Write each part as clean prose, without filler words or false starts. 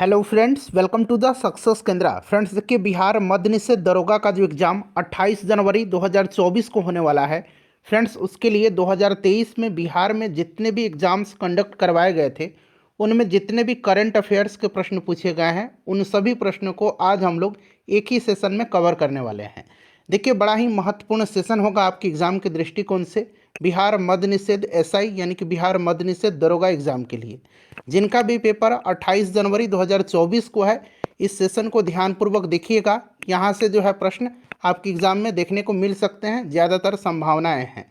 Hello friends, welcome to the success Kendra. Friends देखिए, बिहार मद्य निषेध दरोगा का जो एग्ज़ाम 28 जनवरी 2024 को होने वाला है। फ्रेंड्स उसके लिए 2023 में बिहार में जितने भी एग्ज़ाम्स कंडक्ट करवाए गए थे, उनमें जितने भी करंट अफेयर्स के प्रश्न पूछे गए हैं, उन सभी प्रश्नों को आज हम लोग एक ही सेशन में कवर करने वाले हैं। देखिए, बड़ा ही महत्वपूर्ण सेशन होगा आपके एग्ज़ाम के दृष्टिकोण से, बिहार मद्य निषेध एसआई यानी कि बिहार मद्य निषेध दरोगा एग्ज़ाम के लिए। जिनका भी पेपर 28 जनवरी 2024 को है, इस सेशन को ध्यानपूर्वक देखिएगा। यहाँ से जो है प्रश्न आपके एग्ज़ाम में देखने को मिल सकते हैं, ज़्यादातर संभावनाएं हैं।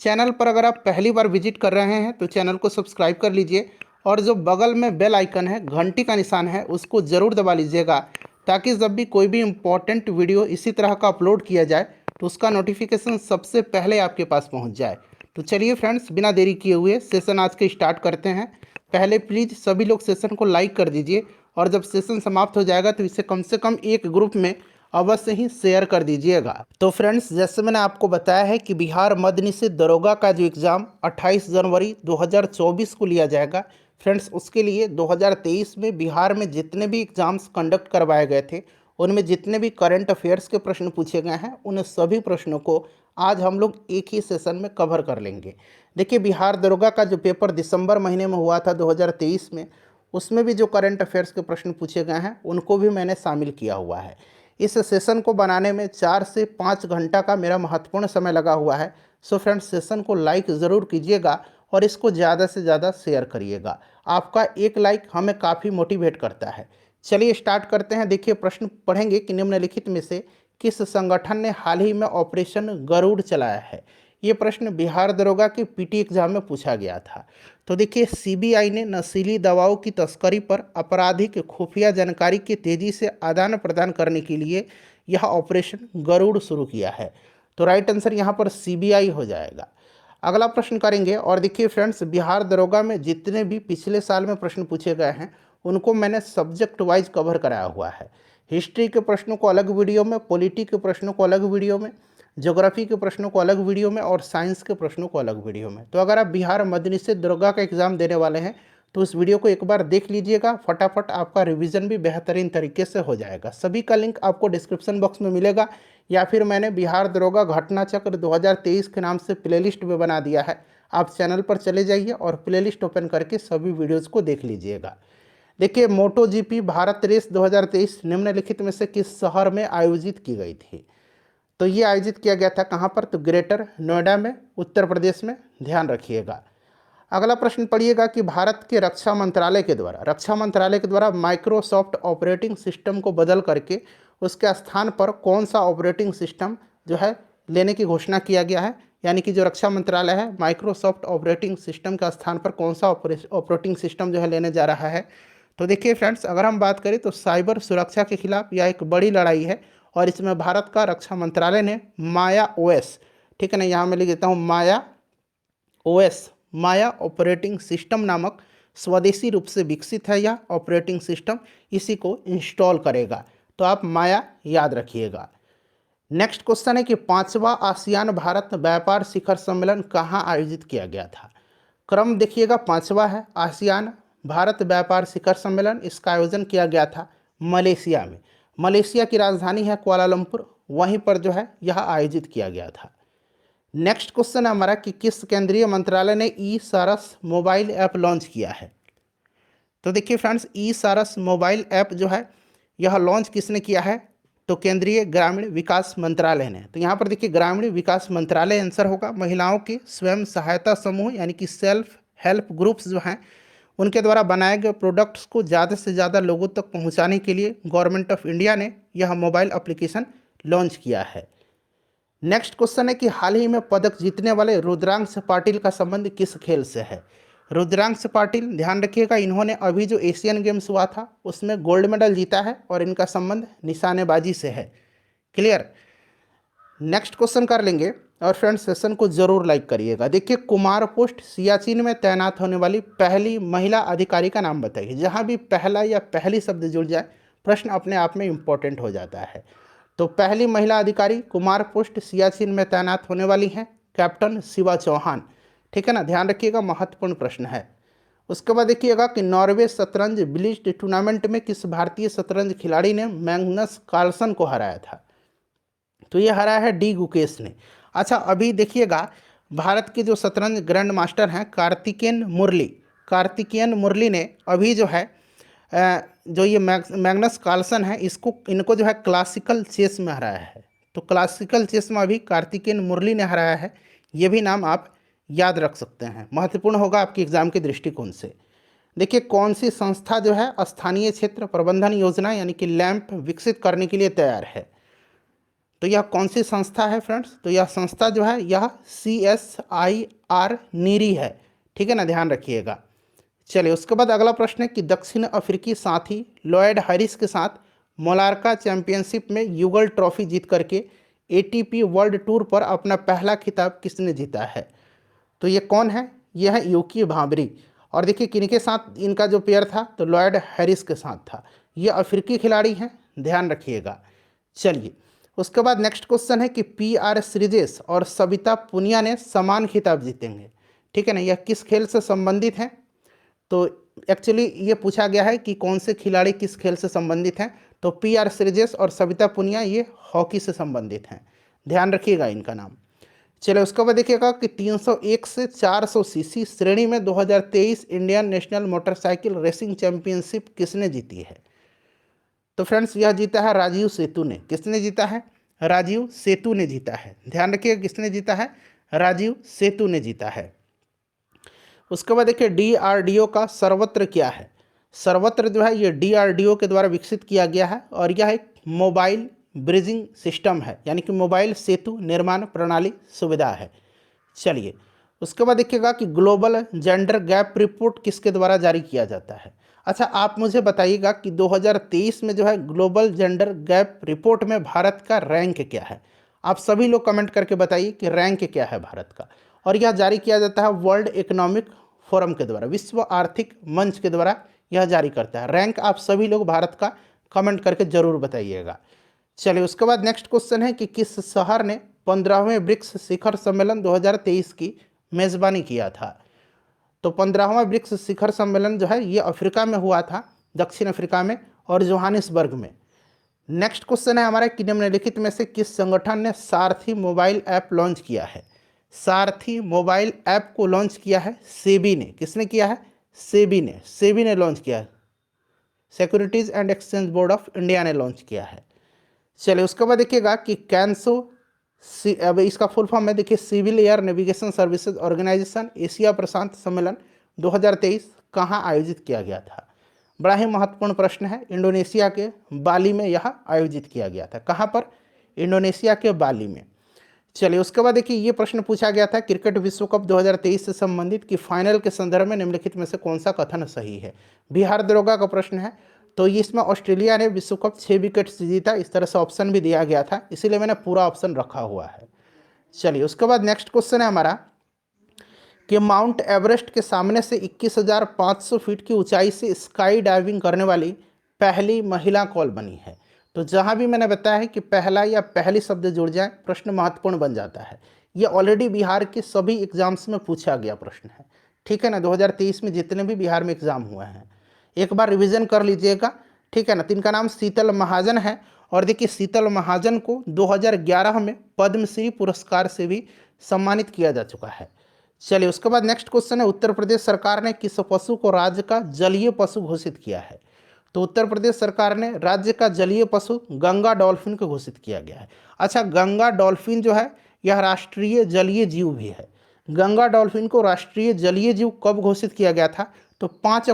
चैनल पर अगर आप पहली बार विजिट कर रहे हैं तो चैनल को सब्सक्राइब कर लीजिए, और जो बगल में बेल आइकन है, घंटी का निशान है, उसको ज़रूर दबा लीजिएगा, ताकि जब भी कोई भी इम्पोर्टेंट वीडियो इसी तरह का अपलोड किया जाए तो उसका नोटिफिकेशन सबसे पहले आपके पास पहुंच जाए। तो चलिए फ्रेंड्स, बिना देरी किए हुए सेशन आज के स्टार्ट करते हैं। पहले प्लीज़ सभी लोग सेशन को लाइक कर दीजिए, और जब सेशन समाप्त हो जाएगा तो इसे कम से कम एक ग्रुप में अवश्य ही शेयर कर दीजिएगा। तो फ्रेंड्स, जैसे मैंने आपको बताया है कि बिहार मद्य निषेध दरोगा का जो एग्ज़ाम 28 जनवरी 2024 को लिया जाएगा। फ्रेंड्स उसके लिए 2023 में बिहार में जितने भी एग्ज़ाम्स कंडक्ट करवाए गए थे, उनमें जितने भी करंट अफेयर्स के प्रश्न पूछे गए हैं, उन सभी प्रश्नों को आज हम लोग एक ही सेशन में कवर कर लेंगे। देखिए, बिहार दरोगा का जो पेपर दिसंबर महीने में हुआ था 2023 में, उसमें भी जो करंट अफेयर्स के प्रश्न पूछे गए हैं उनको भी मैंने शामिल किया हुआ है। इस सेशन को बनाने में 4 से 5 घंटा का मेरा महत्वपूर्ण समय लगा हुआ है। सो फ्रेंड्स, सेशन को लाइक ज़रूर कीजिएगा और इसको ज़्यादा से ज़्यादा शेयर करिएगा। आपका एक लाइक हमें काफ़ी मोटिवेट करता है। चलिए स्टार्ट करते हैं। देखिए, प्रश्न पढ़ेंगे कि निम्नलिखित में से किस संगठन ने हाल ही में ऑपरेशन गरुड़ चलाया है। ये प्रश्न बिहार दरोगा के पीटी एग्जाम में पूछा गया था। तो देखिए, सीबीआई ने नशीली दवाओं की तस्करी पर आपराधिक खुफिया जानकारी के तेजी से आदान प्रदान करने के लिए यह ऑपरेशन गरुड़ शुरू किया है। तो राइट आंसर यहाँ पर सीबीआई हो जाएगा। अगला प्रश्न करेंगे, और देखिए फ्रेंड्स, बिहार दरोगा में जितने भी पिछले साल में प्रश्न पूछे गए हैं उनको मैंने सब्जेक्ट वाइज कवर कराया हुआ है। हिस्ट्री के प्रश्नों को अलग वीडियो में, पॉलिटी के प्रश्नों को अलग वीडियो में, ज्योग्राफी के प्रश्नों को अलग वीडियो में, और साइंस के प्रश्नों को अलग वीडियो में। तो अगर आप बिहार मद्य निषेध दरोगा का एग्जाम देने वाले हैं तो उस वीडियो को एक बार देख लीजिएगा, फटाफट आपका रिवीजन भी बेहतरीन तरीके से हो जाएगा। सभी का लिंक आपको डिस्क्रिप्शन बॉक्स में मिलेगा, या फिर मैंने बिहार दरोगा घटना चक्र 2023 के नाम से प्लेलिस्ट में बना दिया है। आप चैनल पर चले जाइए और प्लेलिस्ट ओपन करके सभी वीडियोज़ को देख लीजिएगा। देखिए, मोटो जीपी भारत रेस 2023 निम्नलिखित में से किस शहर में आयोजित की गई थी। तो ये आयोजित किया गया था कहाँ पर, तो ग्रेटर नोएडा में, उत्तर प्रदेश में। ध्यान रखिएगा। अगला प्रश्न पढ़िएगा कि भारत के रक्षा मंत्रालय के द्वारा माइक्रोसॉफ्ट ऑपरेटिंग सिस्टम को बदल करके उसके स्थान पर कौन सा ऑपरेटिंग सिस्टम जो है लेने की घोषणा किया गया है। यानी कि जो रक्षा मंत्रालय है, माइक्रोसॉफ्ट ऑपरेटिंग सिस्टम का स्थान पर कौन सा ऑपरेटिंग सिस्टम जो है लेने जा रहा है। तो देखिए फ्रेंड्स, अगर हम बात करें तो साइबर सुरक्षा के खिलाफ यह एक बड़ी लड़ाई है, और इसमें भारत का रक्षा मंत्रालय ने माया ओएस, ठीक है ना, यहाँ मैं लिख देता हूँ माया ओएस, माया ऑपरेटिंग सिस्टम नामक स्वदेशी रूप से विकसित है यह ऑपरेटिंग सिस्टम, इसी को इंस्टॉल करेगा। तो आप माया याद रखिएगा। नेक्स्ट क्वेश्चन है कि 5वां आसियान भारत व्यापार शिखर सम्मेलन कहाँ आयोजित किया गया था। क्रम देखिएगा, 5वां है आसियान भारत व्यापार शिखर सम्मेलन। इसका आयोजन किया गया था मलेशिया में। मलेशिया की राजधानी है कुआलालंपुर, वहीं पर जो है यह आयोजित किया गया था। नेक्स्ट क्वेश्चन है हमारा कि किस केंद्रीय मंत्रालय ने ई सारस मोबाइल ऐप लॉन्च किया है। तो देखिए फ्रेंड्स, ई सारस मोबाइल ऐप जो है यह लॉन्च किसने किया है, तो केंद्रीय ग्रामीण विकास मंत्रालय ने। तो यहाँ पर देखिए, ग्रामीण विकास मंत्रालय आंसर होगा। महिलाओं के स्वयं सहायता समूह यानी कि सेल्फ हेल्प ग्रुप्स जो हैं, उनके द्वारा बनाए गए प्रोडक्ट्स को ज़्यादा से ज़्यादा लोगों तक पहुँचाने के लिए गवर्नमेंट ऑफ इंडिया ने यह मोबाइल एप्लीकेशन लॉन्च किया है। नेक्स्ट क्वेश्चन है कि हाल ही में पदक जीतने वाले रुद्रांश पाटिल का संबंध किस खेल से है। रुद्रांश पाटिल, ध्यान रखिएगा, इन्होंने अभी जो एशियन गेम्स हुआ था उसमें गोल्ड मेडल जीता है, और इनका संबंध निशानेबाजी से है। क्लियर। नेक्स्ट क्वेश्चन कर लेंगे, और फ्रेंड्स सेशन को जरूर लाइक करिएगा। देखिए, कुमार पोस्ट सियाचिन में तैनात होने वाली पहली महिला अधिकारी का नाम बताइए। जहाँ भी पहला या पहली शब्द जुड़ जाए, प्रश्न अपने आप में इंपॉर्टेंट हो जाता है। तो पहली महिला अधिकारी कुमार पोस्ट सियाचिन में तैनात होने वाली हैं कैप्टन शिवा चौहान, ठीक है ना, ध्यान रखिएगा, महत्वपूर्ण प्रश्न है। उसके बाद देखिएगा कि नॉर्वे शतरंज ब्लिट्ज टूर्नामेंट में किस भारतीय शतरंज खिलाड़ी ने मैग्नस कार्लसन को हराया था? तो ये हराया है डी गुकेश ने। अच्छा, अभी देखिएगा भारत के जो शतरंज ग्रैंड मास्टर हैं कार्तिकेयन मुरली ने अभी जो है जो ये मैग्नस कार्लसन है इनको जो है क्लासिकल चेस में हराया है। तो क्लासिकल चेस में अभी कार्तिकेयन मुरली ने हराया है। ये भी नाम आप याद रख सकते हैं, महत्वपूर्ण होगा आपके एग्जाम के दृष्टिकोण से। देखिए, कौन सी संस्था जो है स्थानीय क्षेत्र प्रबंधन योजना यानी कि लैंप विकसित करने के लिए तैयार है? तो यह कौन सी संस्था है फ्रेंड्स? तो यह संस्था जो है यह CSIR नीरी है। ठीक है ना, ध्यान रखिएगा। चलिए, उसके बाद अगला प्रश्न है कि दक्षिण अफ्रीकी साथी लॉयड हैरिस के साथ मोलार्का चैंपियनशिप में युगल ट्रॉफी जीत करके ATP वर्ल्ड टूर पर अपना पहला खिताब किसने जीता है? तो ये कौन है? यह है यूकी भांबरी। और देखिए किनके साथ इनका जो पेयर था, तो लॉयड हैरिस के साथ था। ये अफ्रीकी खिलाड़ी हैं, ध्यान रखिएगा। चलिए, उसके बाद नेक्स्ट क्वेश्चन है कि PR श्रीजेश और सविता पुनिया ने समान खिताब जीतेंगे। ठीक है ना, यह किस खेल से संबंधित हैं? तो एक्चुअली ये पूछा गया है कि कौन से खिलाड़ी किस खेल से संबंधित हैं। तो PR श्रीजेश और सविता पुनिया ये हॉकी से संबंधित हैं, ध्यान रखिएगा इनका नाम। चलिए, उसके बाद देखिएगा कि 301 से 400 सीसी श्रेणी में 2023 Indian national motorcycle racing championship किसने जीती है? तो फ्रेंड्स, यह जीता है राजीव सेतु ने। किसने जीता है? राजीव सेतु ने जीता है, ध्यान रखिएगा किसने जीता है? राजीव सेतु ने जीता है। उसके बाद देखिए DRDO का सर्वत्र क्या है? सर्वत्र जो है ये DRDO के द्वारा विकसित किया गया है और यह एक मोबाइल ब्रिजिंग सिस्टम है, यानी कि मोबाइल सेतु निर्माण प्रणाली सुविधा है। चलिए, उसके बाद देखिएगा कि ग्लोबल जेंडर गैप रिपोर्ट किसके द्वारा जारी किया जाता है? अच्छा, आप मुझे बताइएगा कि 2023 में जो है ग्लोबल जेंडर गैप रिपोर्ट में भारत का रैंक क्या है? आप सभी लोग कमेंट करके बताइए कि रैंक क्या है भारत का। और यह जारी किया जाता है वर्ल्ड इकोनॉमिक फोरम के द्वारा, विश्व आर्थिक मंच के द्वारा यह जारी करता है। रैंक आप सभी लोग भारत का कमेंट करके जरूर बताइएगा। चलिए, उसके बाद नेक्स्ट क्वेश्चन है कि किस शहर ने 15वें ब्रिक्स शिखर सम्मेलन 2023 की मेज़बानी किया था? तो 15वां ब्रिक्स शिखर सम्मेलन जो है ये अफ्रीका में हुआ था, दक्षिण अफ्रीका में और जोहानिसबर्ग में। नेक्स्ट क्वेश्चन है हमारा कि निम्नलिखित में से किस संगठन ने सारथी मोबाइल ऐप लॉन्च किया है? सारथी मोबाइल ऐप को लॉन्च किया है सेबी ने। किसने किया है? सेबी ने लॉन्च किया है। Securities and exchange board of India ने लॉन्च किया है। चलिए, उसके बाद देखिएगा कि कैंसो अब इसका फुल फॉर्म है, देखिए civil air navigation services organisation Asia प्रशांत सम्मेलन 2023 कहाँ आयोजित किया गया था? बड़ा ही महत्वपूर्ण प्रश्न है। इंडोनेशिया के बाली में यह आयोजित किया गया था। कहाँ पर? इंडोनेशिया के बाली में। चलिए, उसके बाद देखिए ये प्रश्न पूछा गया था क्रिकेट विश्व कप 2023 से संबंधित कि फाइनल के संदर्भ में निम्नलिखित में से कौन सा कथन सही है? बिहार दरोगा का प्रश्न है। तो इसमें ऑस्ट्रेलिया ने विश्व कप 6 विकेट से जीता, इस तरह से ऑप्शन भी दिया गया था, इसीलिए मैंने पूरा ऑप्शन रखा हुआ है। चलिए, उसके बाद नेक्स्ट क्वेश्चन है हमारा कि माउंट एवरेस्ट के सामने से 21,500 फीट की ऊंचाई से स्काई डाइविंग करने वाली पहली महिला कौन बनी है? तो जहां भी मैंने बताया है कि पहला या पहली शब्द जुड़ जाए प्रश्न महत्वपूर्ण बन जाता है। ये ऑलरेडी बिहार के सभी एग्जाम्स में पूछा गया प्रश्न है। ठीक है ना, 2023 में जितने भी बिहार में एग्जाम हुए हैं एक बार रिवीजन कर लीजिएगा। ठीक है ना, तो इनका नाम शीतल महाजन है। और देखिए शीतल महाजन को 2011 में पद्मश्री पुरस्कार से भी सम्मानित किया जा चुका है। चलिए, उसके बाद नेक्स्ट क्वेश्चन है उत्तर प्रदेश सरकार ने किस पशु को राज्य का जलीय पशु घोषित किया है? तो उत्तर प्रदेश सरकार ने राज्य का जलीय पशु गंगा डॉल्फिन को घोषित किया गया है। अच्छा, गंगा डॉल्फिन जो है यह राष्ट्रीय जलीय जीव भी है। गंगा डॉल्फिन को राष्ट्रीय जलीय जीव कब घोषित किया गया था? तो 5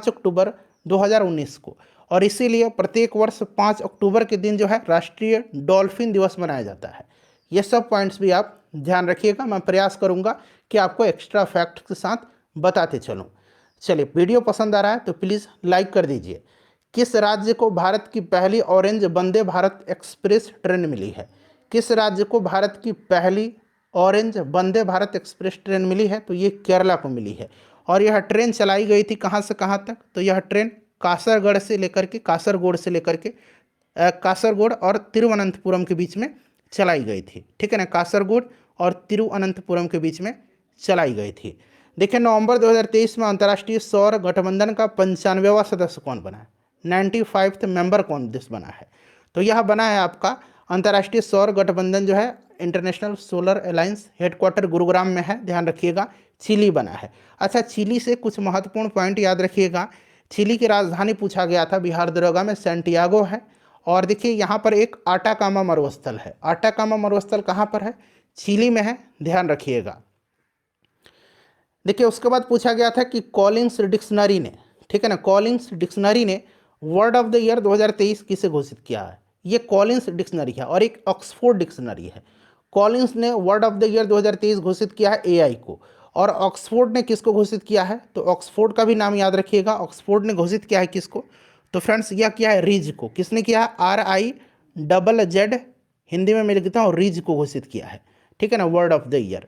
अक्टूबर 2019 को। और इसीलिए प्रत्येक वर्ष 5 अक्टूबर के दिन जो है राष्ट्रीय डॉल्फिन दिवस मनाया जाता है। ये सब पॉइंट्स भी आप ध्यान रखिएगा, मैं प्रयास करूंगा कि आपको एक्स्ट्रा फैक्ट के साथ बताते चलूं। चलिए, वीडियो पसंद आ रहा है तो प्लीज़ लाइक कर दीजिए। किस राज्य को भारत की पहली orange Vande Bharat express train मिली है? किस राज्य को भारत की पहली orange Vande Bharat express train मिली है? तो ये केरला को मिली है। और यह ट्रेन चलाई गई थी कहाँ से कहाँ तक? तो यह ट्रेन कासरगोड से लेकर के कासरगोड और तिरुवनंतपुरम के बीच में चलाई गई थी। ठीक है ना, कासरगोड और तिरुवनंतपुरम के बीच में चलाई गई थी। देखिए नवंबर 2023 में अंतर्राष्ट्रीय सौर गठबंधन का 95वां सदस्य कौन बना है, 95th मेंबर कौन देश बना है, तो यह बना है आपका अंतर्राष्ट्रीय सौर गठबंधन जो है international solar alliance, headquarter Gurugram में है, ध्यान रखिएगा, चिली बना है। अच्छा, चिली से कुछ महत्वपूर्ण पॉइंट याद रखिएगा। चिली की राजधानी पूछा गया था बिहार दरोगा में सैंटियागो है। और देखिए यहाँ पर एक आटाकामा मरुस्थल है। आटाकामा मरुस्थल कहाँ पर है, चिली में है, ध्यान रखिएगा। देखिए उसके बाद पूछा गया था कि कॉलिंग्स डिक्शनरी ने, ठीक है ना, कॉलिंग्स डिक्शनरी ने वर्ड ऑफ द ईयर 2023 किसे घोषित किया है। ये कॉलिंग्स डिक्शनरी है और एक ऑक्सफोर्ड डिक्शनरी है। कॉलिंग्स ने वर्ड ऑफ द ईयर 2023 घोषित किया है एआई को, और ऑक्सफोर्ड ने किसको घोषित किया है, तो ऑक्सफोर्ड का भी नाम याद रखिएगा। ऑक्सफोर्ड ने घोषित किया है किसको, तो फ्रेंड्स यह किया है रिज को। किसने किया है, RIZZ, हिंदी में मैं लिखता हूँ रिज को घोषित किया है, ठीक है ना, वर्ड ऑफ द ईयर।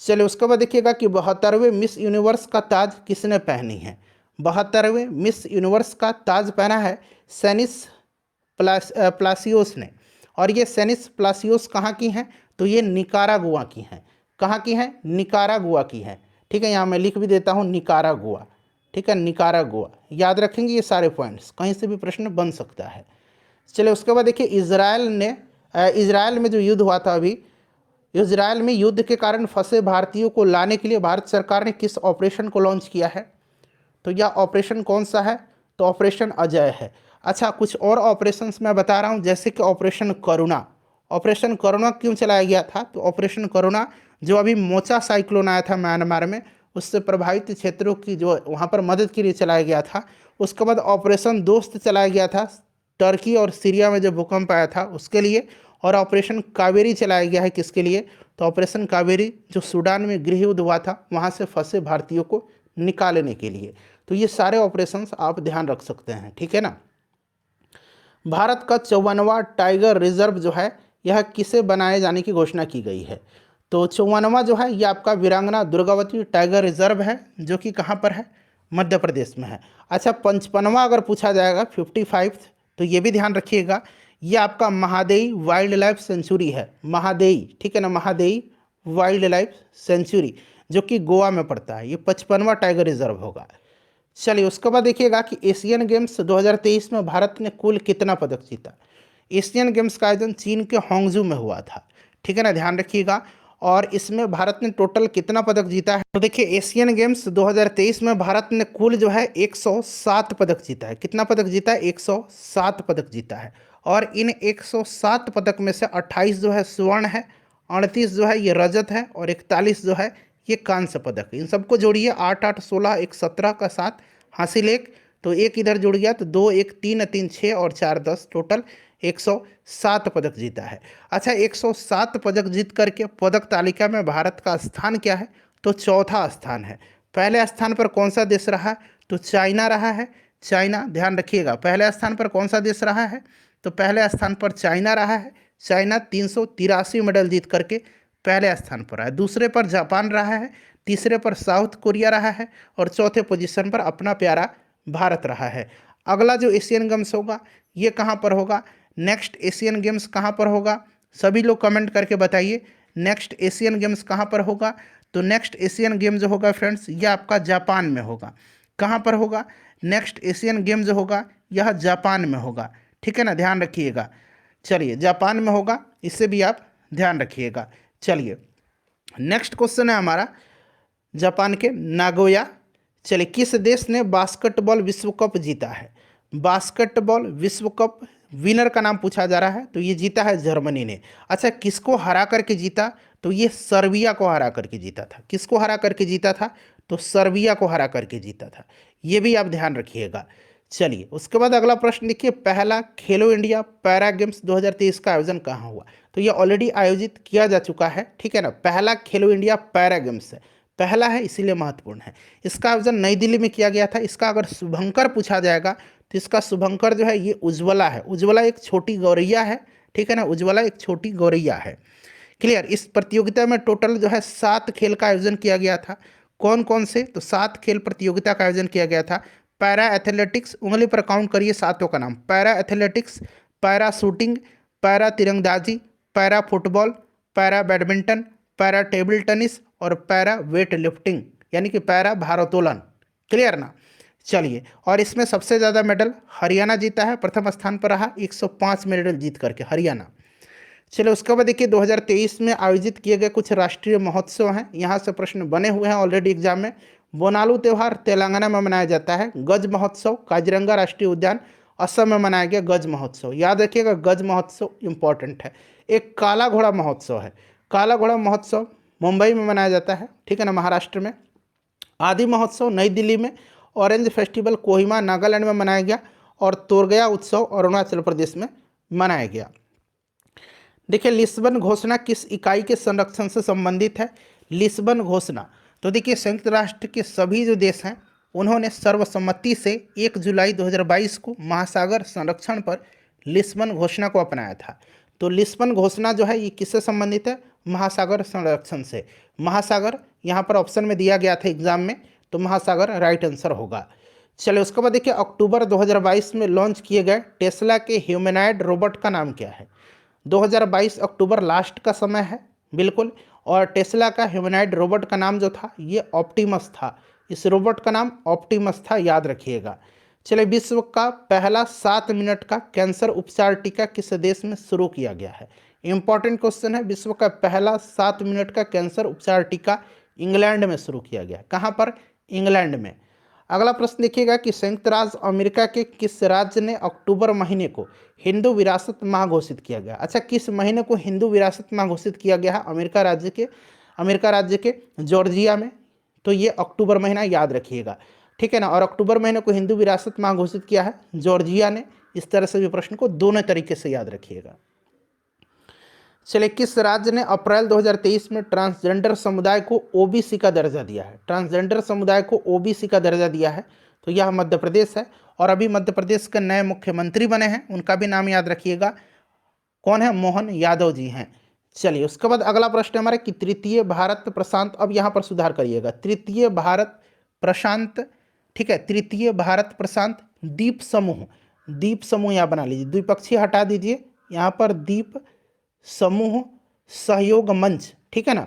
चलिए उसके बाद देखिएगा कि 72वें मिस यूनिवर्स का ताज किसने पहनी है। 72वें मिस यूनिवर्स का ताज पहना है सेनिस प्लासियोस ने। और ये सेनिस प्लासियोस कहाँ की हैं, तो ये निकारागुआ की हैं। कहाँ की हैं, निकारागुआ की हैं, ठीक है। यहाँ मैं लिख भी देता हूँ निकारागुआ, ठीक है, निकारागुआ। याद रखेंगे ये सारे पॉइंट्स, कहीं से भी प्रश्न बन सकता है। चलिए उसके बाद देखिए इजराइल में जो युद्ध हुआ था अभी, इजराइल में युद्ध के कारण फंसे भारतीयों को लाने के लिए भारत सरकार ने किस ऑपरेशन को लॉन्च किया है, तो यह ऑपरेशन कौन सा है, तो ऑपरेशन अजय है। अच्छा, कुछ और ऑपरेशंस मैं बता रहा हूं, जैसे कि ऑपरेशन करुणा। ऑपरेशन करुणा क्यों चलाया गया था, तो ऑपरेशन करुणा जो अभी मोचा साइक्लोन आया था म्यांमार में, उससे प्रभावित क्षेत्रों की जो वहाँ पर मदद के लिए चलाया गया था। उसके बाद ऑपरेशन दोस्त चलाया गया था टर्की और सीरिया में जो भूकंप आया था उसके लिए। और ऑपरेशन कावेरी चलाया गया है किसके लिए, तो ऑपरेशन कावेरी जो सूडान में गृह युद्ध हुआ था वहाँ से फंसे भारतीयों को निकालने के लिए। तो ये सारे ऑपरेशंस आप ध्यान रख सकते हैं, ठीक है ना। भारत का 54वां टाइगर रिजर्व जो है यह किसे बनाए जाने की घोषणा की गई है, तो 54वां जो है यह आपका वीरांगना दुर्गावती टाइगर रिजर्व है, जो कि कहाँ पर है, मध्य प्रदेश में है। अच्छा, 55वां अगर पूछा जाएगा 55, तो ये भी ध्यान रखिएगा, ये आपका महादेई वाइल्ड लाइफ सेंचुरी है, महादेई, ठीक है ना, महादेई वाइल्ड लाइफ सेंचुरी जो कि गोवा में पड़ता है, ये 55वां टाइगर रिजर्व होगा। चलिए उसके बाद देखिएगा कि एशियन गेम्स 2023 में भारत ने कुल कितना पदक जीता। एशियन गेम्स का आयोजन चीन के होंगजू में हुआ था, ठीक है ना, ध्यान रखिएगा। और इसमें भारत ने टोटल कितना पदक जीता है, तो देखिए एशियन गेम्स 2023 में भारत ने कुल जो है 107 पदक जीता है। कितना पदक जीता है, 107 पदक जीता है। और इन 107 पदक में से 28 जो है स्वर्ण है, 38 जो है ये रजत है, और 41 जो है ये कांस्य पदक है। इन सबको जोड़िए, 8 8 16 1 17 का 7 हासिल 1, तो एक इधर जुड़ गया, तो 2 1 3 3 6 और 4 10, टोटल 107 पदक जीता है। अच्छा, 107 पदक जीत करके पदक तालिका में भारत का स्थान क्या है, तो चौथा स्थान है। पहले स्थान पर कौन सा देश रहा, तो चाइना रहा है, चाइना, ध्यान रखिएगा। पहले स्थान पर कौन सा देश रहा है, तो पहले स्थान पर चाइना रहा है। चाइना 383 मेडल जीत करके पहले स्थान पर है। दूसरे पर जापान रहा है, तीसरे पर साउथ कोरिया रहा है, और चौथे पोजीशन पर अपना प्यारा भारत रहा है। अगला जो एशियन गेम्स होगा ये कहाँ पर होगा, नेक्स्ट एशियन गेम्स कहाँ पर होगा, सभी लोग कमेंट करके बताइए नेक्स्ट एशियन गेम्स कहाँ पर होगा। तो नेक्स्ट एशियन गेम जो होगा फ्रेंड्स ये आपका जापान में होगा। कहाँ पर होगा, नेक्स्ट एशियन गेम जो होगा यह जापान में होगा, ठीक है ना, ध्यान रखिएगा। चलिए जापान में होगा, इससे भी आप ध्यान रखिएगा। चलिए नेक्स्ट क्वेश्चन है हमारा जापान के नागोया। चलिए किस देश ने बास्केटबॉल विश्व कप जीता है, बास्केटबॉल विश्व कप विनर का नाम पूछा जा रहा है, तो ये जीता है जर्मनी ने। अच्छा, किसको हरा करके जीता, तो ये सर्बिया को हरा करके जीता था। किसको हरा करके जीता था, तो सर्बिया को हरा करके जीता था, ये भी आप ध्यान रखिएगा। चलिए उसके बाद अगला प्रश्न देखिए, पहला खेलो इंडिया पैरा गेम्स 2023 का आयोजन कहाँ हुआ, तो ये ऑलरेडी आयोजित किया जा चुका है, ठीक है ना। पहला खेलो इंडिया पैरा गेम्स है, पहला है इसीलिए महत्वपूर्ण है। इसका आयोजन नई दिल्ली में किया गया था। इसका अगर शुभंकर पूछा जाएगा तो इसका शुभंकर जो है ये उज्ज्वला है। उज्ज्वला एक छोटी गौरैया है, ठीक है ना, उज्ज्वला एक छोटी गौरैया है। क्लियर। इस प्रतियोगिता में टोटल जो है 7 खेल का आयोजन किया गया था। कौन कौन से, तो 7 खेल प्रतियोगिता का आयोजन किया गया था। पैरा एथलेटिक्स, उंगली पर काउंट करिए सातों का नाम, para athletics, para shooting, para तिरंदाजी, para football, para badminton, para table tennis और पैरा वेट लिफ्टिंग। यानी कि पैरा भारोत्तोलन। क्लियर ना। चलिए, और इसमें सबसे ज़्यादा मेडल हरियाणा जीता है, प्रथम स्थान पर रहा 105 मेडल जीत करके हरियाणा। चलिए, उसके बाद देखिए 2023 में आयोजित किए गए कुछ राष्ट्रीय महोत्सव हैं, यहाँ से प्रश्न बने हुए हैं ऑलरेडी एग्जाम में। बोनालू त्यौहार तेलंगाना में मनाया जाता है। गज महोत्सव काजीरंगा राष्ट्रीय उद्यान असम में मनाया गया गज महोत्सव। याद रखिएगा, गज महोत्सव इंपॉर्टेंट है। एक काला घोड़ा महोत्सव है, काला घोड़ा महोत्सव मुंबई में मनाया जाता है, ठीक है ना, महाराष्ट्र में। आदि महोत्सव नई दिल्ली में। ऑरेंज फेस्टिवल कोहिमा नागालैंड में मनाया गया। और तोरगया उत्सव अरुणाचल प्रदेश में मनाया गया। देखिए, लिस्बन घोषणा किस इकाई के संरक्षण से संबंधित है? लिस्बन घोषणा, तो देखिए संयुक्त राष्ट्र के सभी जो देश हैं उन्होंने सर्वसम्मति से 1 जुलाई 2022 को महासागर संरक्षण पर लिस्बन घोषणा को अपनाया था। तो लिस्बन घोषणा जो है ये किससे संबंधित है? महासागर संरक्षण से। महासागर यहाँ पर ऑप्शन में दिया गया था एग्जाम में, तो महासागर राइट आंसर होगा। चलिए, उसके बाद देखिए अक्टूबर 2022 में लॉन्च किए गए टेस्ला के ह्यूमैनॉइड रोबोट का नाम क्या है? 2022 अक्टूबर लास्ट का समय है बिल्कुल। और टेस्ला का ह्यूमैनॉइड रोबोट का नाम जो था ये ऑप्टिमस था। इस रोबोट का नाम ऑप्टिमस था, याद रखिएगा। चलिए, विश्व का पहला 7 मिनट का कैंसर उपचार टीका किस देश में शुरू किया गया है? इंपॉर्टेंट क्वेश्चन है। विश्व का पहला 7 मिनट का कैंसर उपचार टीका इंग्लैंड में शुरू किया गया। कहाँ पर? इंग्लैंड में। अगला प्रश्न देखिएगा कि संयुक्त राज्य अमेरिका के किस राज्य ने अक्टूबर महीने को हिंदू विरासत माह घोषित किया गया? अच्छा, किस महीने को हिंदू विरासत माह घोषित किया गया है? अमेरिका राज्य के जॉर्जिया में। तो ये अक्टूबर महीना याद रखिएगा, ठीक है ना। और अक्टूबर महीने को हिंदू विरासत माह घोषित किया है जॉर्जिया ने। इस तरह से भी प्रश्न को दोनों तरीके से याद रखिएगा। चलिए, किस राज्य ने अप्रैल 2023 में ट्रांसजेंडर समुदाय को ओबीसी का दर्जा दिया है? ट्रांसजेंडर समुदाय को ओबीसी का दर्जा दिया है, तो यह मध्य प्रदेश है। और अभी मध्य प्रदेश के नए मुख्यमंत्री बने हैं, उनका भी नाम याद रखिएगा। कौन है? मोहन यादव जी हैं। चलिए, उसके बाद अगला प्रश्न हमारा कि तृतीय भारत प्रशांत, अब यहाँ पर सुधार करिएगा, तृतीय भारत प्रशांत, ठीक है, तृतीय भारत प्रशांत द्वीप समूह, द्वीप समूह यहाँ बना लीजिए, द्विपक्षीय हटा दीजिए, यहाँ पर द्वीप समूह सहयोग मंच, ठीक है ना।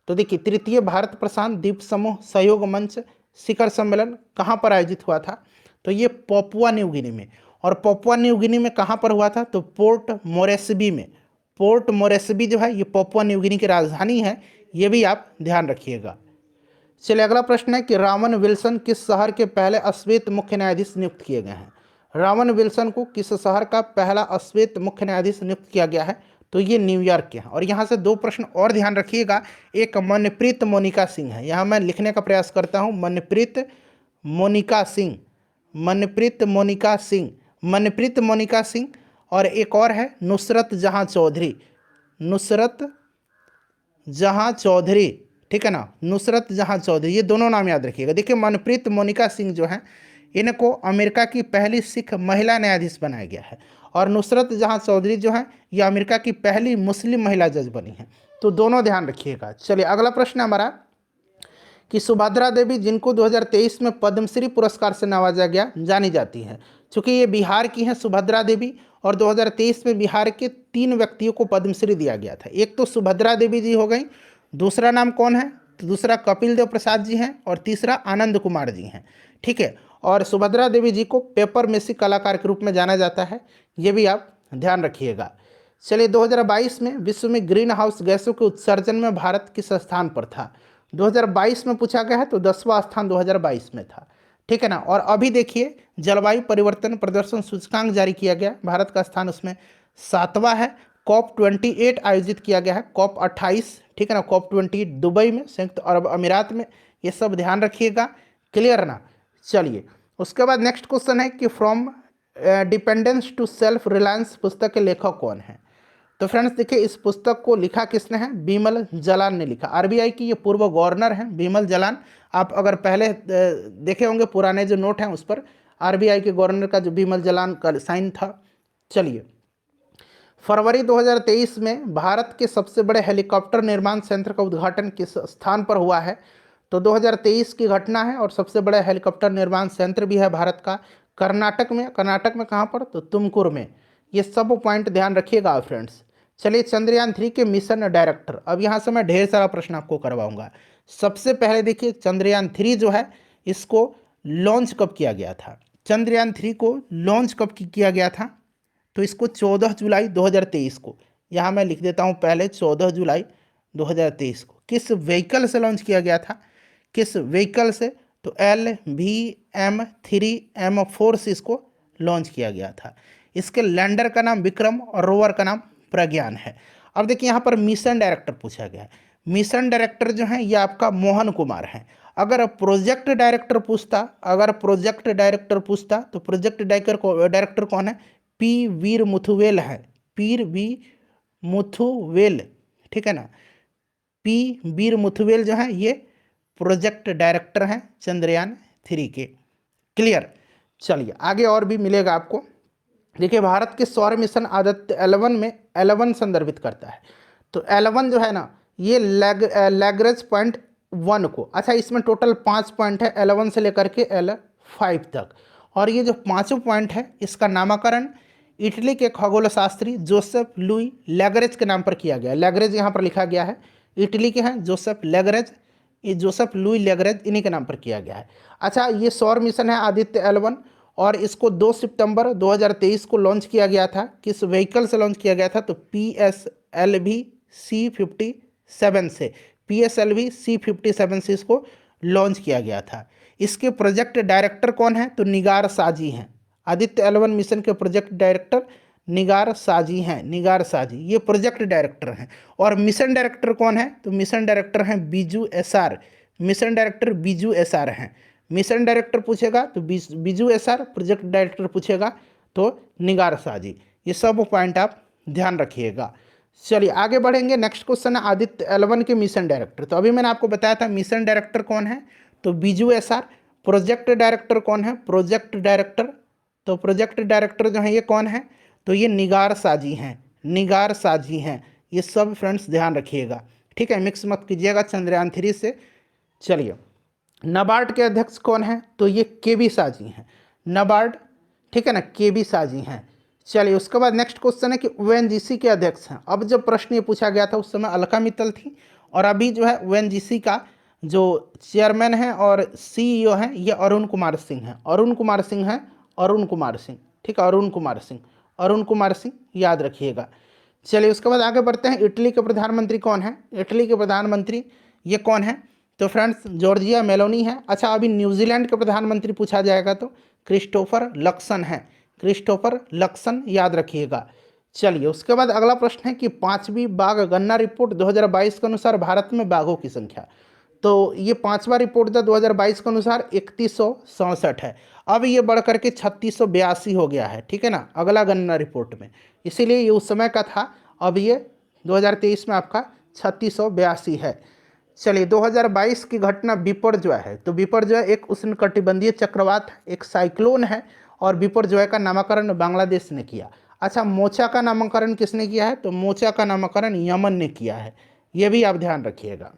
तो देखिए, तृतीय भारत प्रशांत द्वीप समूह सहयोग मंच शिखर सम्मेलन कहाँ पर आयोजित हुआ था? तो ये पापुआ न्यू गिनी में। और पापुआ न्यू गिनी में कहाँ पर हुआ था? तो पोर्ट मोरेस्बी में। पोर्ट मोरेस्बी जो है ये पापुआ न्यू गिनी की राजधानी है, ये भी आप ध्यान रखिएगा। चलिए, अगला प्रश्न है कि रावन विल्सन किस शहर के पहले अश्वेत मुख्य न्यायाधीश नियुक्त किए गए हैं? रावन विल्सन को किस शहर का पहला अश्वेत मुख्य न्यायाधीश नियुक्त किया गया है? तो ये न्यूयॉर्क के हैं। और यहाँ से 2 प्रश्न और ध्यान रखिएगा। एक मनप्रीत मोनिका सिंह है, यहाँ मैं लिखने का प्रयास करता हूँ, मनप्रीत मोनिका सिंह, मनप्रीत मोनिका सिंह, मनप्रीत मोनिका सिंह। और एक और है नुसरत जहाँ चौधरी, नुसरत जहाँ चौधरी, ठीक है ना, नुसरत जहाँ चौधरी। ये दोनों नाम याद रखिएगा। देखिए, मनप्रीत मोनिका सिंह जो हैं इनको अमेरिका की पहली सिख महिला न्यायाधीश बनाया गया है। और नुसरत जहाँ चौधरी जो हैं ये अमेरिका की पहली मुस्लिम महिला जज बनी हैं। तो दोनों ध्यान रखिएगा। चलिए, अगला प्रश्न हमारा कि सुभद्रा देवी जिनको 2023 में पद्मश्री पुरस्कार से नवाजा गया जानी जाती हैं, चूँकि ये बिहार की हैं सुभद्रा देवी। और 2023 में बिहार के 3 व्यक्तियों को पद्मश्री दिया गया था। एक तो सुभद्रा देवी जी हो गई, दूसरा नाम कौन है? तो दूसरा कपिल देव प्रसाद जी हैं, और तीसरा आनंद कुमार जी हैं, ठीक है। और सुभद्रा देवी जी को पेपर मेसी कलाकार के रूप में जाना जाता है, ये भी आप ध्यान रखिएगा। चलिए, 2022 में विश्व में ग्रीन हाउस गैसों के उत्सर्जन में भारत किस स्थान पर था? 2022 में पूछा गया है, तो 10वां स्थान 2022 में था, ठीक है ना। और अभी देखिए, जलवायु परिवर्तन प्रदर्शन सूचकांक जारी किया गया, भारत का स्थान उसमें 7वां है। COP28 आयोजित किया गया है, COP28, ठीक है ना, COP28 दुबई में, संयुक्त अरब अमीरात में। ये सब ध्यान रखिएगा, क्लियर ना। चलिए, उसके बाद नेक्स्ट क्वेश्चन है कि from dependence to self reliance पुस्तक के लेखक कौन है? तो फ्रेंड्स देखिए, इस पुस्तक को लिखा किसने है? बिमल जलान ने लिखा। आरबीआई की ये पूर्व गवर्नर हैं बिमल जलान। आप अगर पहले देखे होंगे पुराने जो नोट हैं उस पर आरबीआई के गवर्नर का जो बिमल जलान का साइन था। चलिए, फरवरी 2023 में भारत के सबसे बड़े हेलीकॉप्टर निर्माण संयंत्र का उद्घाटन किस स्थान पर हुआ है? तो 2023 की घटना है, और सबसे बड़ा हेलीकॉप्टर निर्माण संयंत्र भी है भारत का, कर्नाटक में। कर्नाटक में कहाँ पर? तो तुमकुर में। ये सब पॉइंट ध्यान रखिएगा फ्रेंड्स। चलिए, चंद्रयान 3 के मिशन डायरेक्टर, अब यहाँ से मैं ढेर सारा प्रश्न आपको करवाऊंगा। सबसे पहले देखिए चंद्रयान 3 जो है इसको लॉन्च कब किया गया था? चंद्रयान 3 को लॉन्च कब किया गया था? तो इसको 14 जुलाई 2023 को, यहाँ मैं लिख देता हूँ पहले 14 जुलाई 2023 को। किस व्हीकल से लॉन्च किया गया था? किस व्हीकल से? तो LVM-3M4 से इसको लॉन्च किया गया था। इसके लैंडर का नाम विक्रम और रोवर का नाम प्रज्ञान है। अब देखिए यहाँ पर मिशन डायरेक्टर पूछा गया है। मिशन डायरेक्टर जो है ये आपका मोहन कुमार है। अगर प्रोजेक्ट डायरेक्टर पूछता तो प्रोजेक्ट डायरेक्टर कौन है? पी वीर मुथुवेल है। पी वी मुथुवेल, ठीक है ना। पी वीर मुथुवेल जो है ये प्रोजेक्ट डायरेक्टर हैं चंद्रयान 3 के। क्लियर। चलिए आगे और भी मिलेगा आपको। देखिए भारत के सौर मिशन आदित्य L1 में L1 संदर्भित करता है। तो L1 जो है ना ये लैग्रेंज पॉइंट 1 को, अच्छा इसमें टोटल 5 पॉइंट है L1 से लेकर के L5 तक, और ये जो पांचों पॉइंट है इसका नामकरण इटली के खगोल शास्त्री जोसेफ लुई लैग्रेंज के नाम पर किया गया। लैग्रेंज यहाँ पर लिखा गया है, इटली के हैं जोसेफ लैग्रेंज, ये जोसेफ लुई लैग्रेंज इन्हीं के नाम पर किया गया है। अच्छा ये सौर मिशन है आदित्य L1 और इसको 2 सितंबर 2023 को लॉन्च किया गया था। किस व्हीकल से लॉन्च किया गया था? तो PSLV C57 से, PSLV C57 से इसको लॉन्च किया गया था। इसके प्रोजेक्ट डायरेक्टर कौन है? तो निगार साजी हैं। आदित्य L1 मिशन के प्रोजेक्ट डायरेक्टर निगार साजी हैं। निगार साजी ये प्रोजेक्ट डायरेक्टर हैं। और मिशन डायरेक्टर कौन है? तो मिशन डायरेक्टर हैं Biju SR। Mission director Biju SR हैं। मिशन डायरेक्टर पूछेगा तो बीजू SR, प्रोजेक्ट डायरेक्टर पूछेगा तो निगार साजी। ये सब पॉइंट आप ध्यान रखिएगा। चलिए आगे बढ़ेंगे। नेक्स्ट क्वेश्चन है आदित्य L1 के मिशन डायरेक्टर। तो अभी मैंने आपको बताया था मिशन डायरेक्टर कौन है? तो बीजू SR। प्रोजेक्ट डायरेक्टर कौन है? प्रोजेक्ट डायरेक्टर, तो प्रोजेक्ट डायरेक्टर जो है ये कौन है? तो ये निगार साजी हैं। निगार साजी हैं। ये सब फ्रेंड्स ध्यान रखिएगा, ठीक है, मिक्स मत कीजिएगा चंद्रयान 3 से। चलिए नाबार्ड के अध्यक्ष कौन है? तो ये केबी साजी हैं। नाबार्ड, ठीक है ना, केबी साजी हैं। चलिए उसके बाद नेक्स्ट क्वेश्चन है कि ONGC के अध्यक्ष हैं। अब जब प्रश्न ये पूछा गया था उस समय अलका मित्तल थी, और अभी जो है ONGC का जो चेयरमैन है और CEO हैं ये अरुण कुमार सिंह हैं। अरुण कुमार सिंह हैं, अरुण कुमार सिंह, ठीक है, अरुण कुमार सिंह, अरुण कुमार सिंह याद रखिएगा। चलिए उसके बाद आगे बढ़ते हैं। इटली के प्रधानमंत्री कौन है? इटली के प्रधानमंत्री ये कौन है? तो फ्रेंड्स जॉर्जिया मेलोनी है। अच्छा अभी न्यूजीलैंड के प्रधानमंत्री पूछा जाएगा तो क्रिस्टोफर लक्सन है। क्रिस्टोफर लक्सन याद रखिएगा। चलिए उसके बाद अगला प्रश्न है कि 5वीं बाघ गणना रिपोर्ट 2022 के अनुसार भारत में बाघों की संख्या। तो ये 5वां रिपोर्ट था 2022 के अनुसार 3167 है। अब ये बढ़ करके 3682 हो गया है, ठीक है ना, अगला गणना रिपोर्ट में। इसीलिए ये उस समय का था, अब ये 2023 में आपका 3682 है। चलिए 2022 की घटना बिपरजॉय है। तो बिपरजॉय एक उष्णकटिबंधीय चक्रवात, एक साइक्लोन है, और बिपरजॉय का नामकरण बांग्लादेश ने किया। अच्छा मोचा का नामकरण किसने किया है? तो मोचा का नामकरण यमन ने किया है, ये भी आप ध्यान रखिएगा।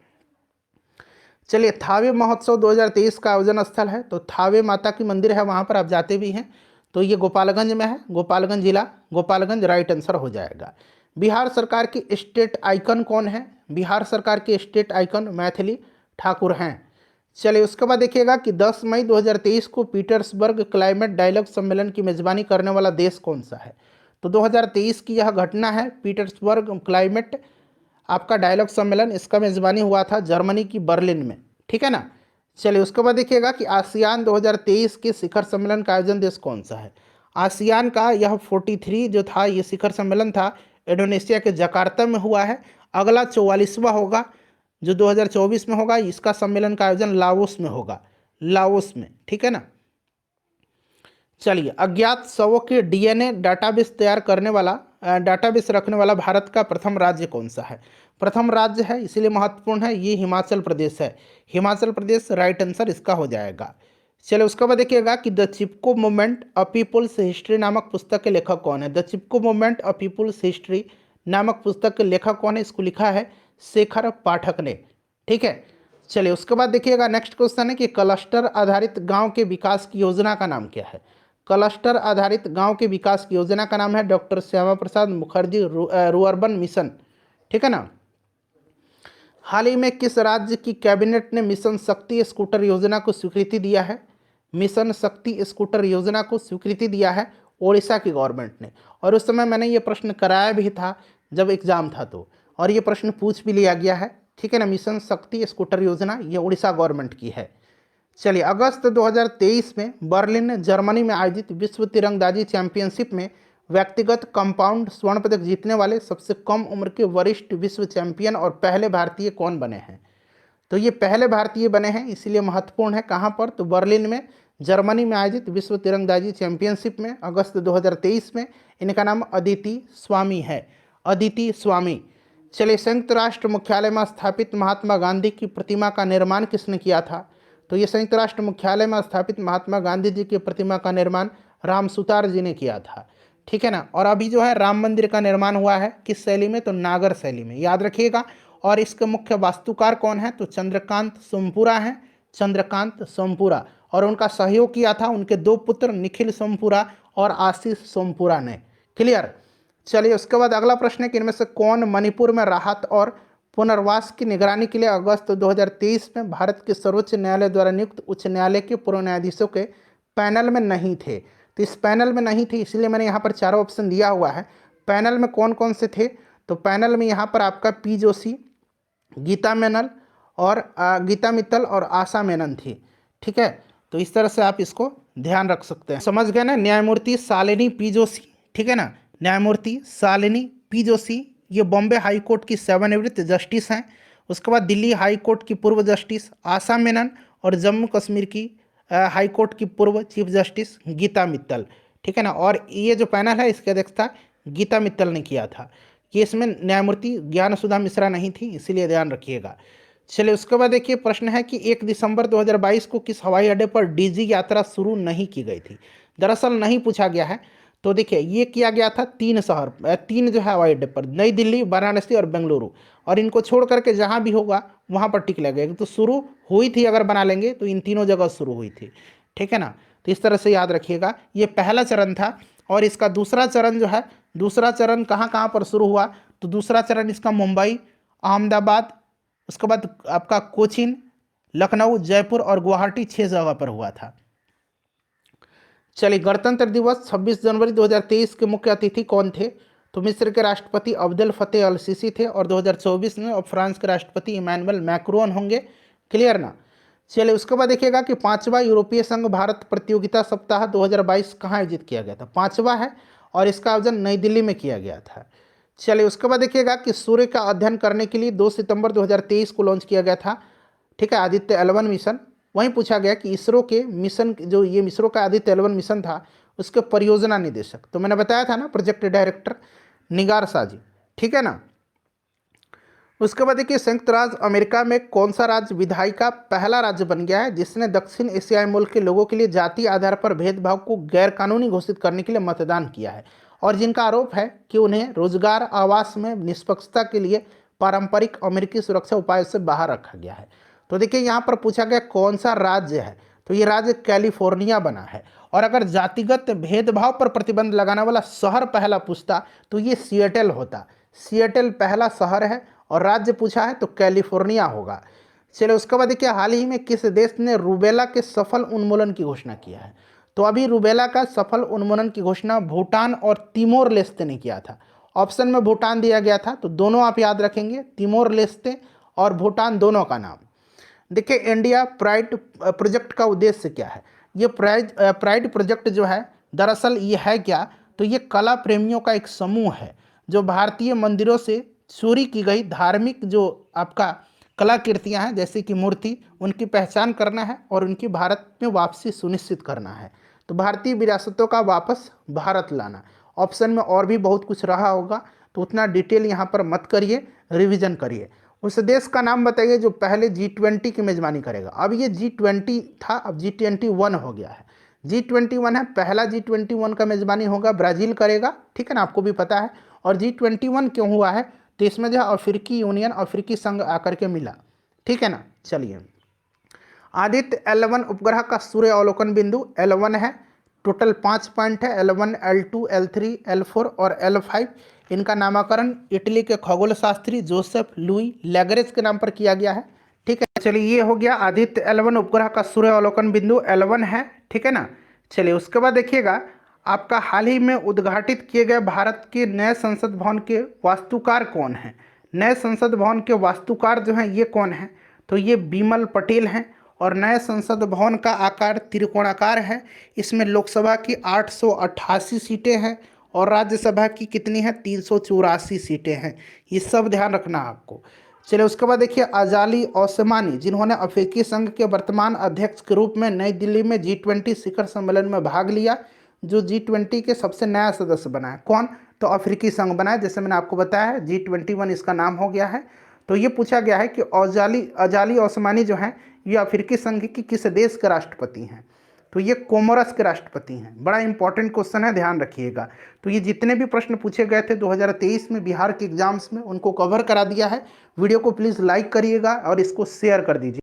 चलिए थावे महोत्सव 2023 का आयोजन स्थल है। तो थावे माता की मंदिर है, वहाँ पर आप जाते भी हैं। तो ये गोपालगंज में है, गोपालगंज जिला, गोपालगंज राइट आंसर हो जाएगा। बिहार सरकार की स्टेट आइकन कौन है? बिहार सरकार के स्टेट आइकन मैथिली ठाकुर हैं। चलिए उसके बाद देखिएगा कि 10 मई 2023 को पीटर्सबर्ग क्लाइमेट डायलॉग सम्मेलन की मेजबानी करने वाला देश कौन सा है? तो 2023 की यह घटना है, पीटर्सबर्ग क्लाइमेट आपका डायलॉग सम्मेलन, इसका मेजबानी हुआ था जर्मनी की बर्लिन में, ठीक है ना। चलिए उसके बाद देखिएगा कि आसियान 2023 के शिखर सम्मेलन का आयोजन देश कौन सा है? आसियान का यह 43 जो था ये शिखर सम्मेलन था, इंडोनेशिया के जकार्ता में हुआ है। अगला 44वां होगा जो 2024 में होगा, इसका सम्मेलन का आयोजन लाओस में होगा, लाओस में, ठीक है ना। चलिए अज्ञात शवों के DNA डाटाबेस तैयार करने वाला, डाटाबेस रखने वाला भारत का प्रथम राज्य कौन सा है? प्रथम राज्य है इसीलिए महत्वपूर्ण है, ये हिमाचल प्रदेश है। हिमाचल प्रदेश राइट आंसर इसका हो जाएगा। चलिए उसके बाद देखिएगा कि the Chipko movement a people's history नामक पुस्तक के लेखक कौन है? The Chipko movement a people's history नामक पुस्तक के लेखक कौन है? इसको लिखा है शेखर पाठक ने, ठीक है। चलिए उसके बाद देखिएगा नेक्स्ट क्वेश्चन है कि क्लस्टर आधारित गांव के विकास की योजना का नाम क्या है? क्लस्टर आधारित गांव के विकास की योजना का नाम है डॉक्टर श्यामा प्रसाद मुखर्जी रूअर्बन मिशन, ठीक है ना। हाल ही में किस राज्य की कैबिनेट ने मिशन शक्ति स्कूटर योजना को स्वीकृति दिया है? मिशन शक्ति स्कूटर योजना को स्वीकृति दिया है ओडिशा की गवर्नमेंट ने। और उस समय मैंने ये प्रश्न कराया भी था जब एग्जाम था तो, और ये प्रश्न पूछ भी लिया गया है, ठीक है ना। मिशन शक्ति स्कूटर योजना ये उड़ीसा गवर्नमेंट की है। चलिए, अगस्त 2023 में बर्लिन जर्मनी में आयोजित विश्व तीरंदाजी चैंपियनशिप में व्यक्तिगत कंपाउंड स्वर्ण पदक जीतने वाले सबसे कम उम्र के वरिष्ठ विश्व चैंपियन और पहले भारतीय कौन बने हैं? तो ये पहले भारतीय बने हैं, इसलिए महत्वपूर्ण है। कहाँ पर? तो बर्लिन में, जर्मनी में आयोजित विश्व तीरंदाजी चैंपियनशिप में अगस्त 2023 में। इनका नाम अदिति स्वामी है, अदिति स्वामी। चलिए, संयुक्त राष्ट्र मुख्यालय में स्थापित महात्मा गांधी की प्रतिमा का निर्माण किसने किया था? तो ये संयुक्त राष्ट्र मुख्यालय में स्थापित महात्मा गांधी जी की प्रतिमा का निर्माण राम सुतार जी ने किया था, ठीक है ना। और अभी जो है राम मंदिर का निर्माण हुआ है किस शैली में? तो नागर शैली में, याद रखिएगा। और इसके मुख्य वास्तुकार कौन है? तो चंद्रकांत सोमपुरा हैं, चंद्रकांत सोमपुरा। और उनका सहयोग किया था उनके दो पुत्र निखिल सोमपुरा और आशीष सोमपुरा ने। क्लियर। चलिए, उसके बाद अगला प्रश्न है कि इनमें से कौन मणिपुर में राहत और पुनर्वास की निगरानी के लिए अगस्त 2023 में भारत के सर्वोच्च न्यायालय द्वारा नियुक्त उच्च न्यायालय के पूर्व न्यायाधीशों के पैनल में नहीं थे? तो इस पैनल में नहीं थे, इसलिए मैंने यहाँ पर चारों ऑप्शन दिया हुआ है। पैनल में कौन कौन से थे? तो पैनल में यहाँ पर आपका पी जोशी, गीता मेनन और गीता मित्तल और आशा मेनन थी, ठीक है। तो इस तरह से आप इसको ध्यान रख सकते हैं। समझ गए ना? न्यायमूर्ति शालिनी पी जोशी, ठीक है ना, न्यायमूर्ति शालिनी पी जोशी ये बॉम्बे हाई कोर्ट की सेवानिवृत्त जस्टिस हैं। उसके बाद दिल्ली हाई कोर्ट की पूर्व जस्टिस आशा मेनन और जम्मू कश्मीर की हाई कोर्ट की पूर्व चीफ जस्टिस गीता मित्तल, ठीक है ना। और ये जो पैनल है इसकी अध्यक्षता गीता मित्तल ने किया था। ये इसमें न्यायमूर्ति ज्ञान सुधा मिश्रा नहीं थी, इसीलिए ध्यान रखिएगा। चलिए, उसके बाद देखिए प्रश्न है कि 1 दिसंबर 2022 को किस हवाई अड्डे पर डीजी यात्रा शुरू नहीं की गई थी? दरअसल नहीं पूछा गया है। तो देखिए, ये किया गया था 3 जो है हवाई अड्डे पर, नई दिल्ली, वाराणसी और बेंगलुरु। और इनको छोड़ करके जहाँ भी होगा वहाँ पर टिक लगेगा। तो शुरू हुई थी, अगर बना लेंगे तो इन तीनों जगह शुरू हुई थी, ठीक है ना। तो इस तरह से याद रखिएगा, ये पहला चरण था। और इसका दूसरा चरण जो है, दूसरा चरण कहाँ कहाँ पर शुरू हुआ? तो दूसरा चरण इसका मुंबई, अहमदाबाद, उसके बाद आपका कोचीन, लखनऊ, जयपुर और गुवाहाटी 6 जगह पर हुआ था। चलिए, गणतंत्र दिवस 26 जनवरी 2023 के मुख्य अतिथि कौन थे? तो मिस्र के राष्ट्रपति अब्देल फतेह अल सीसी थे। और 2024 में अब फ्रांस के राष्ट्रपति इमैनुअल मैक्रोन होंगे। क्लियर ना? चलिए, उसके बाद देखिएगा कि 5वां यूरोपीय संघ भारत प्रतियोगिता सप्ताह 2022 कहाँ आयोजित किया गया था? 5वां है और इसका आयोजन नई दिल्ली में किया गया था। चलिए, उसके बाद देखिएगा कि सूर्य का अध्ययन करने के लिए 2 सितंबर 2023 को लॉन्च किया गया था, ठीक है, आदित्य L1 मिशन। वहीं पूछा गया कि इसरो के मिशन, जो ये इसरो का आदित्य L1 मिशन था, उसके परियोजना निदेशक, तो मैंने बताया था ना, प्रोजेक्ट डायरेक्टर निगार शाह जी, ठीक है ना। उसके बाद देखिए, संयुक्त राज्य अमेरिका में कौन सा राज्य विधायी का पहला राज्य बन गया है जिसने दक्षिण एशियाई मुल्क के लोगों के लिए जाति आधार पर भेदभाव को गैरकानूनी घोषित करने के लिए मतदान किया है, और जिनका आरोप है कि उन्हें रोजगार, आवास में निष्पक्षता के लिए पारंपरिक अमेरिकी सुरक्षा उपायों से बाहर रखा गया है। तो देखिए, यहाँ पर पूछा गया कौन सा राज्य है, तो ये राज्य कैलिफोर्निया बना है। और अगर जातिगत भेदभाव पर प्रतिबंध लगाने वाला शहर पहला पूछता तो ये सिएटल होता। सिएटल पहला शहर है, और राज्य पूछा है तो कैलिफोर्निया होगा। चलिए, उसके बाद देखिए, हाल ही में किस देश ने रूबेला के सफल उन्मूलन की घोषणा किया है? तो अभी रूबेला का सफल उन्मूलन की घोषणा भूटान और तिमोर लेस्ते ने किया था। ऑप्शन में भूटान दिया गया था, तो दोनों आप याद रखेंगे, तिमोर लेस्ते और भूटान, दोनों का नाम। देखिए, इंडिया प्राइड प्रोजेक्ट का उद्देश्य क्या है? ये प्राइड प्रोजेक्ट जो है, दरअसल ये है क्या? तो ये कला प्रेमियों का एक समूह है जो भारतीय मंदिरों से चोरी की गई धार्मिक जो आपका कलाकृतियाँ हैं, जैसे कि मूर्ति, उनकी पहचान करना है और उनकी भारत में वापसी सुनिश्चित करना है। तो भारतीय विरासतों का वापस भारत लाना। ऑप्शन में और भी बहुत कुछ रहा होगा, तो उतना डिटेल यहाँ पर मत करिए, रिवीजन करिए। उस देश का नाम बताइए जो पहले G20 की मेजबानी करेगा। अब ये G20 था, अब G21 हो गया है। G21 है, पहला G21 का मेजबानी होगा ब्राज़ील करेगा, ठीक है ना, आपको भी पता है। और G21 क्यों हुआ है? तो इसमें जो है अफ्रीकी यूनियन, अफ्रीकी संघ आकर के मिला, ठीक है ना। चलिए, आदित्य L1 उपग्रह का सूर्य अवलोकन बिंदु L1 है, टोटल 5 पॉइंट है, L1, L2, L3, L4 और L5। इनका नामकरण इटली के खगोल शास्त्री जोसेफ लुई लैग्रेंज के नाम पर किया गया है। ठीक है, चलिए ये हो गया आदित्य L1 उपग्रह का सूर्य अवलोकन बिंदु L1 है। ठीक है ना। चलिए उसके बाद देखिएगा, आपका हाल ही में उद्घाटित किए गए भारत के नए संसद भवन के वास्तुकार कौन हैं। नए संसद भवन के वास्तुकार जो हैं ये कौन है, तो ये बिमल पटेल हैं। और नए संसद भवन का आकार त्रिकोणाकार है। इसमें लोकसभा की 888 सीटें हैं और राज्यसभा की कितनी है, 384 सीटें हैं। ये सब ध्यान रखना आपको। चलिए उसके बाद देखिए अजाली ओस्मानी, जिन्होंने अफ्रीकी संघ के वर्तमान अध्यक्ष के रूप में नई दिल्ली में G20 शिखर सम्मेलन में भाग लिया, जो G20 के सबसे नया सदस्य बना है। कौन, तो अफ्रीकी संघ बना है, जैसे मैंने आपको बताया है G21 इसका नाम हो गया है। तो ये पूछा गया है कि अजाली ओस्मानी जो हैं ये अफ्रीकी संघ की किस देश के राष्ट्रपति हैं, तो ये कोमोरस के राष्ट्रपति हैं। बड़ा इंपॉर्टेंट क्वेश्चन है, ध्यान रखिएगा। तो ये जितने भी प्रश्न पूछे गए थे 2023 में बिहार के एग्जाम्स में, उनको कवर करा दिया है। वीडियो को प्लीज़ लाइक करिएगा और इसको शेयर कर दीजिए।